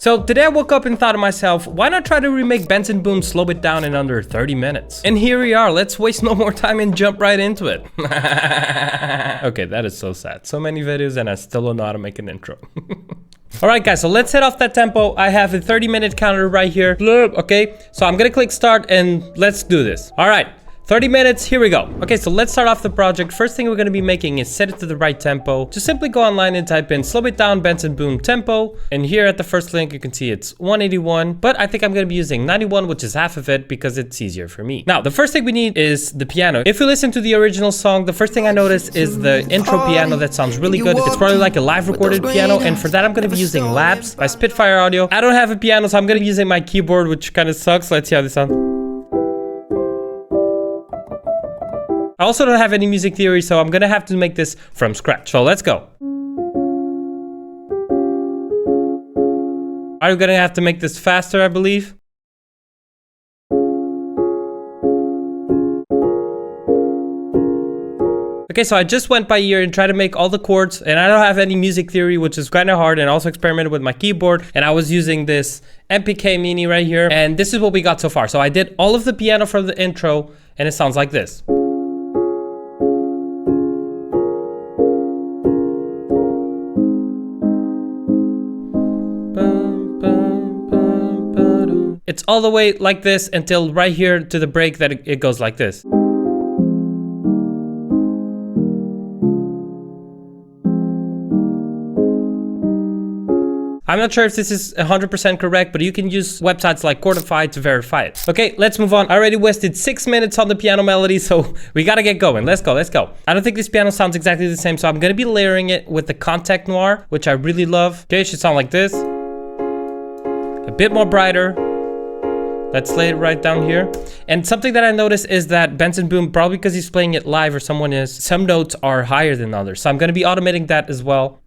So today I woke up and thought to myself, why not try to remake Benson Boone Slow It Down in under 30 minutes? And here we are, let's waste no more time and jump right into it. Okay, that is so sad. So many videos and I still don't know how to make an intro. Alright guys, so let's head off that tempo. I have a 30-minute counter right here. Okay, so I'm gonna click start and let's do this. Alright. 30 minutes, here we go. Okay, so let's start off the project. First thing we're going to be making is set it to the right tempo. Just simply go online and type in Slow It Down Benson Boone tempo. And here at the first link, you can see it's 181. But I think I'm going to be using 91, which is half of it because it's easier for me. Now, the first thing we need is the piano. If you listen to the original song, the first thing I noticed is the intro piano that sounds really good. It's probably like a live recorded piano. And for that, I'm going to be using Labs by Spitfire Audio. I don't have a piano, so I'm going to be using my keyboard, which kind of sucks. Let's see how this sounds. I also don't have any music theory, so I'm gonna have to make this from scratch. So let's go. Are you gonna have to make this faster, I believe? Okay, so I just went by ear and tried to make all the chords, and I don't have any music theory, which is kind of hard, and also experimented with my keyboard, and I was using this MPK Mini right here, and this is what we got so far. So I did all of the piano from the intro, and it sounds like this. It's all the way like this until right here to the break that it goes like this. I'm not sure if this is 100% correct, but you can use websites like Chordify to verify it. Okay, let's move on. I already wasted 6 minutes on the piano melody, so we gotta get going. Let's go, let's go. I don't think this piano sounds exactly the same, so I'm gonna be layering it with the Contact Noir, which I really love. Okay, it should sound like this. A bit more brighter. Let's lay it right down here. And something that I noticed is that Benson Boone, probably because he's playing it live or someone is, some notes are higher than others. So I'm gonna be automating that as well.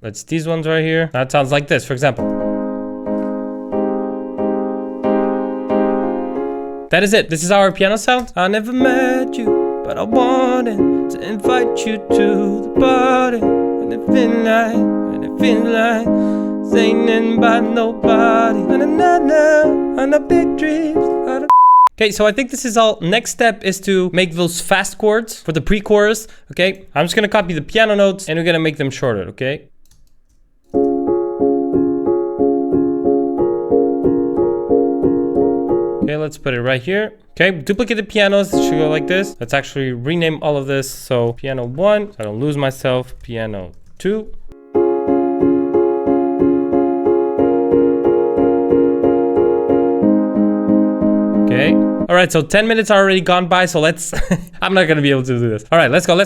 Let's these ones right here. That sounds like this, for example. That is it. This is how our piano sounds. I never met you, but I wanted to invite you to the party. When it feel like saying nothing about nobody. And the big dreams. Okay, so I think this is all. Next step is to make those fast chords for the pre-chorus. Okay, I'm just gonna copy the piano notes and we're gonna make them shorter. Okay. Okay, let's put it right here. Okay, duplicate the pianos. It should go like this. Let's actually rename all of this. So piano 1, so I don't lose myself. Piano 2. Okay. All right, so 10 minutes are already gone by, so let's, I'm not gonna be able to do this. All right, let's go.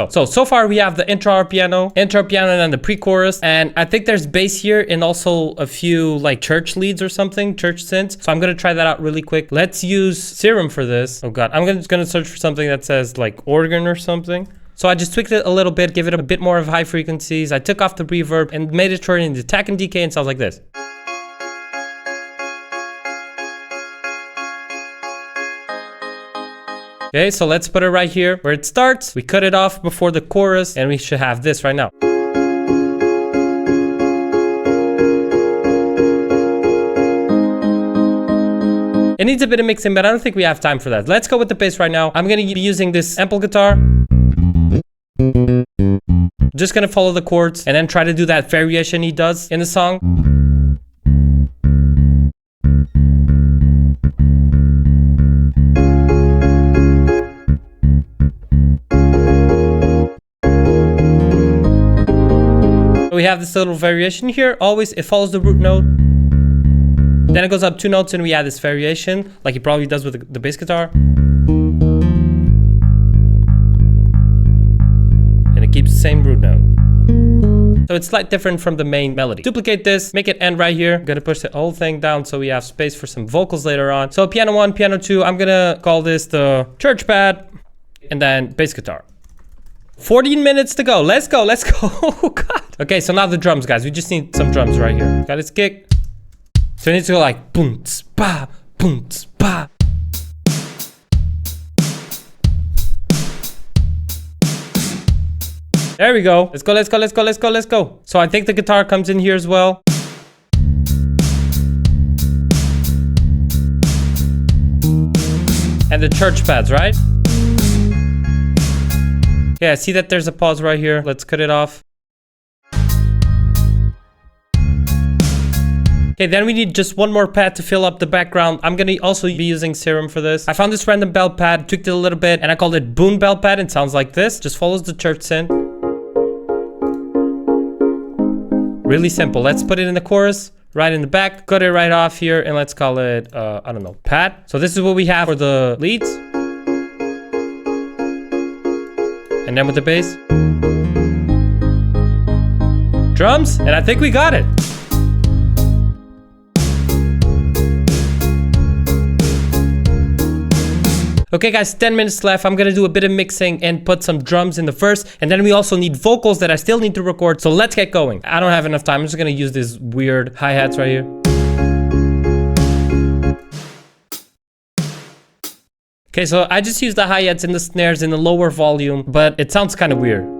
So far we have the intro piano, and then the pre-chorus, and I think there's bass here and also a few like church leads or something, church synths. So I'm gonna try that out really quick. Let's use Serum for this. Oh God, I'm just gonna search for something that says like organ or something. So I just tweaked it a little bit, give it a bit more of high frequencies. I took off the reverb and made it turn into attack and decay and sounds like this. Okay, so let's put it right here where it starts. We cut it off before the chorus and we should have this right now. It needs a bit of mixing, but I don't think we have time for that. Let's go with the bass right now. I'm gonna be using this ample guitar. Just gonna follow the chords and then try to do that variation he does in the song. We have this little variation here. Always it follows the root note. Then it goes up 2 notes and we add this variation like he probably does with the bass guitar. And it keeps the same root note. So it's slightly different from the main melody. Duplicate this, make it end right here. I'm gonna push the whole thing down so we have space for some vocals later on. So piano 1, piano 2, I'm gonna call this the church pad and then bass guitar. 14 minutes to go. Let's go. Oh God. Okay, so now the drums, guys. We just need some drums right here. Got this kick. So it needs to go like boom, ba, boom, ba. There we go. Let's go, let's go, let's go, let's go, let's go. So I think the guitar comes in here as well. And the church pads, right? Yeah, see that there's a pause right here. Let's cut it off. Okay, then we need just one more pad to fill up the background. I'm gonna also be using Serum for this. I found this random bell pad, tweaked it a little bit, and I called it Boone bell pad. It sounds like this. Just follows the church synth. Really simple. Let's put it in the chorus, right in the back. Cut it right off here, and let's call it, I don't know, pad. So this is what we have for the leads. And then with the bass. Drums, and I think we got it. Okay guys, 10 minutes left. I'm gonna do a bit of mixing and put some drums in the verse. And then we also need vocals that I still need to record. So let's get going. I don't have enough time. I'm just gonna use these weird hi-hats right here. Okay, so I just used the hi-hats and the snares in the lower volume, but it sounds kind of weird.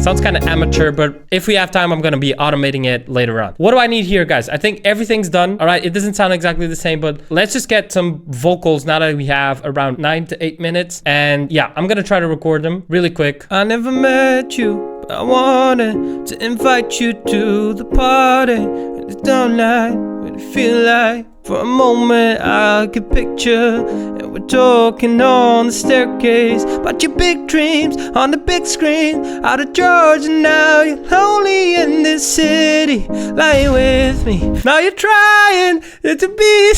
Sounds kind of amateur, but if we have time, I'm gonna be automating it later on. What do I need here, guys? I think everything's done. All right, it doesn't sound exactly the same, but let's just get some vocals now that we have around 9 to 8 minutes. And yeah, I'm gonna try to record them really quick. I never met you, but I wanted to invite you to the party. And it's done night, what it feel like. For a moment I could picture, and we're talking on the staircase about your big dreams on the big screen out of Georgia. Now you're lonely in this city, lying with me. Now you're trying to be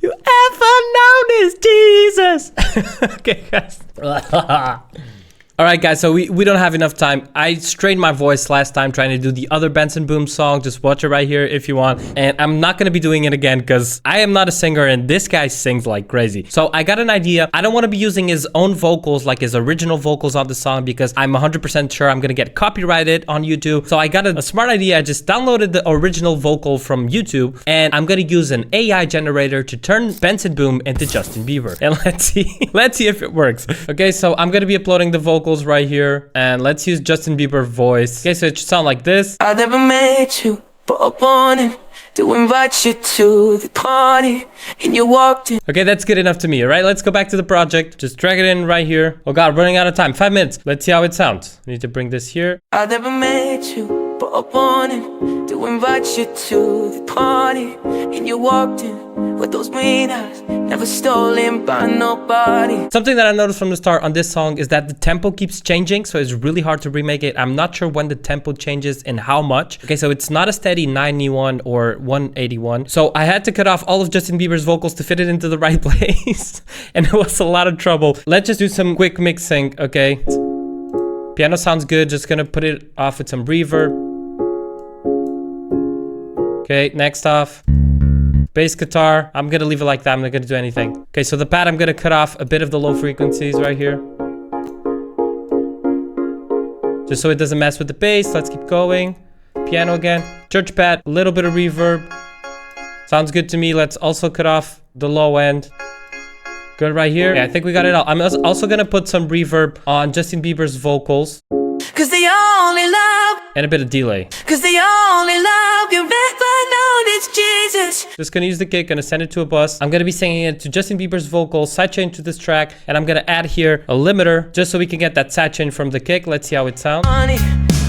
you ever known as Jesus. Okay, guys. All right, guys, so we don't have enough time. I strained my voice last time trying to do the other Benson Boone song. Just watch it right here if you want. And I'm not going to be doing it again because I am not a singer and this guy sings like crazy. So I got an idea. I don't want to be using his own vocals, like his original vocals on the song, because I'm 100% sure I'm going to get copyrighted on YouTube. So I got a smart idea. I just downloaded the original vocal from YouTube and I'm going to use an AI generator to turn Benson Boone into Justin Bieber. And let's see if it works. Okay, so I'm going to be uploading the vocals right here, and let's use Justin Bieber voice. Okay, so it should sound like this. I never met you, but I wanted to invite you to the party, and you walked in. Okay, that's good enough to me. All right, let's go back to the project. Just drag it in right here. Oh god, running out of time. 5 minutes. Let's see how it sounds. I need to bring this here. I never met you, but I wanted to invite you to the party, and you walked in with those green eyes, never stolen by nobody. Something that I noticed from the start on this song is that the tempo keeps changing, so it's really hard to remake it. I'm not sure when the tempo changes and how much. Okay, so it's not a steady 91 or 181. So I had to cut off all of Justin Bieber's vocals to fit it into the right place. And it was a lot of trouble. Let's just do some quick mixing, okay? Piano sounds good. Just gonna put it off with some reverb. Okay, next off. Bass guitar, I'm gonna leave it like that. I'm not gonna do anything. Okay, so the pad, I'm gonna cut off a bit of the low frequencies right here. Just so it doesn't mess with the bass. Let's keep going. Piano again. Church pad, a little bit of reverb. Sounds good to me. Let's also cut off the low end. Good right here. Yeah, I think we got it all. I'm also gonna put some reverb on Justin Bieber's vocals. Cause they only love. And a bit of delay. Cause they only love you ever known it's Jesus. Just gonna use the kick, gonna send it to a bus. I'm gonna be singing it to Justin Bieber's vocals, sidechain to this track, and I'm gonna add here a limiter just so we can get that sidechain from the kick. Let's see how it sounds. Honey,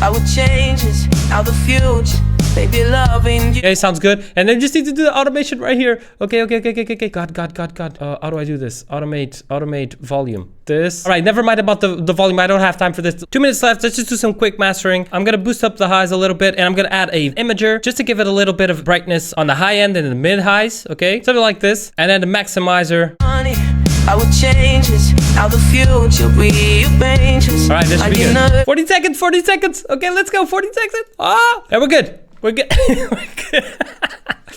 I would change this, how the future. Baby, loving you. Okay, sounds good. And then just need to do the automation right here. Okay. God. How do I do this? Automate volume. This. All right, never mind about the volume. I don't have time for this. 2 minutes left. Let's just do some quick mastering. I'm gonna boost up the highs a little bit, and I'm gonna add a imager just to give it a little bit of brightness on the high end and the mid highs. Okay, something like this. And then the maximizer. Honey, I would change this, how the future rearranges. All right, this should be good. 40 seconds. Okay, let's go. 40 seconds. Ah, yeah, we're good. We're good.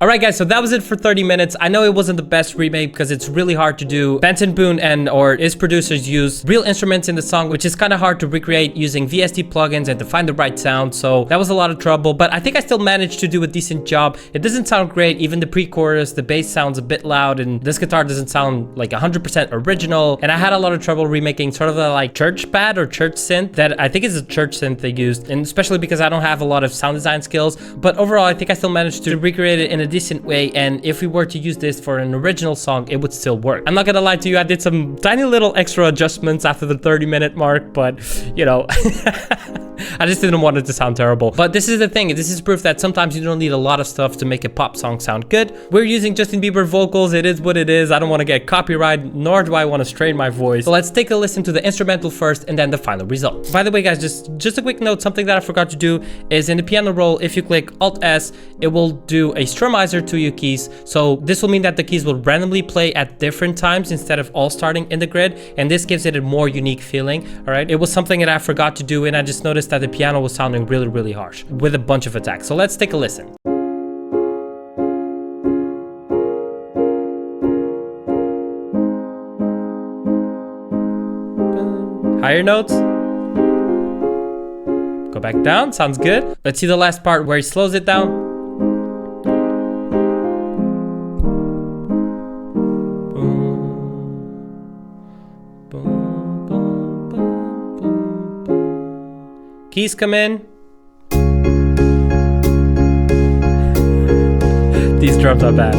All right, guys, so that was it for 30 minutes. I know it wasn't the best remake because it's really hard to do. Benson Boone or his producers use real instruments in the song, which is kind of hard to recreate using VST plugins and to find the right sound. So that was a lot of trouble, but I think I still managed to do a decent job. It doesn't sound great. Even the pre-chorus, the bass sounds a bit loud, and this guitar doesn't sound like 100% original. And I had a lot of trouble remaking sort of a like church pad or church synth that I think is a church synth they used, and especially because I don't have a lot of sound design skills. But overall, I think I still managed to recreate it in a decent way, and if we were to use this for an original song, it would still work. I'm not gonna lie to you, I did some tiny little extra adjustments after the 30-minute mark, but you know, I just didn't want it to sound terrible. But this is the thing, this is proof that sometimes you don't need a lot of stuff to make a pop song sound good. We're using Justin Bieber vocals, it is what it is. I don't want to get copyright, nor do I want to strain my voice. So let's take a listen to the instrumental first and then the final result. By the way, guys, just a quick note, something that I forgot to do is in the piano roll, if you click Alt-S, it will do a strumizer to your keys. So this will mean that the keys will randomly play at different times instead of all starting in the grid, and this gives it a more unique feeling. All right, it was something that I forgot to do, and I just noticed that the piano was sounding really, really harsh with a bunch of attacks. So let's take a listen. Higher notes. Go back down, sounds good. Let's see the last part where he slows it down. Keys come in. These drums are bad.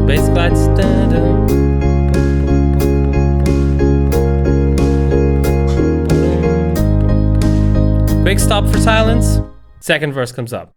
Bass glides. Quick stop for silence. Second verse comes up.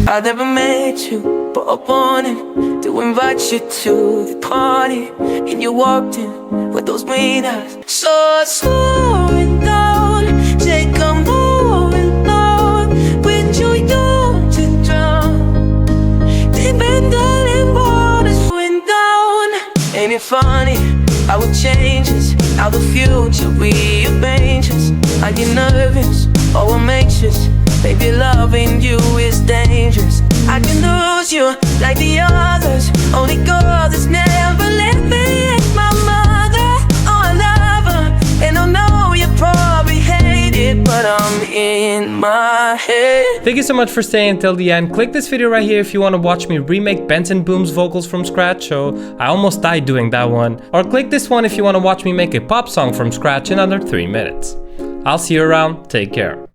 I never met you, but I wanted to invite you to the party. And you walked in with those green eyes. So slowing down, take a moving on. With you, young to drown. Dependent waters going down. Ain't it funny how it changes, how the future rearranges? Are you nervous or anxious? Baby, loving you is dangerous. I can lose you like the others. Only girl that's never let me hate my mother. Oh, I love her, and I know you probably hate it, but I'm in my head. Thank you so much for staying until the end. Click this video right here if you want to watch me remake Benson Boone's vocals from scratch. So I almost died doing that one. Or click this one if you want to watch me make a pop song from scratch in under 3 minutes. I'll see you around. Take care.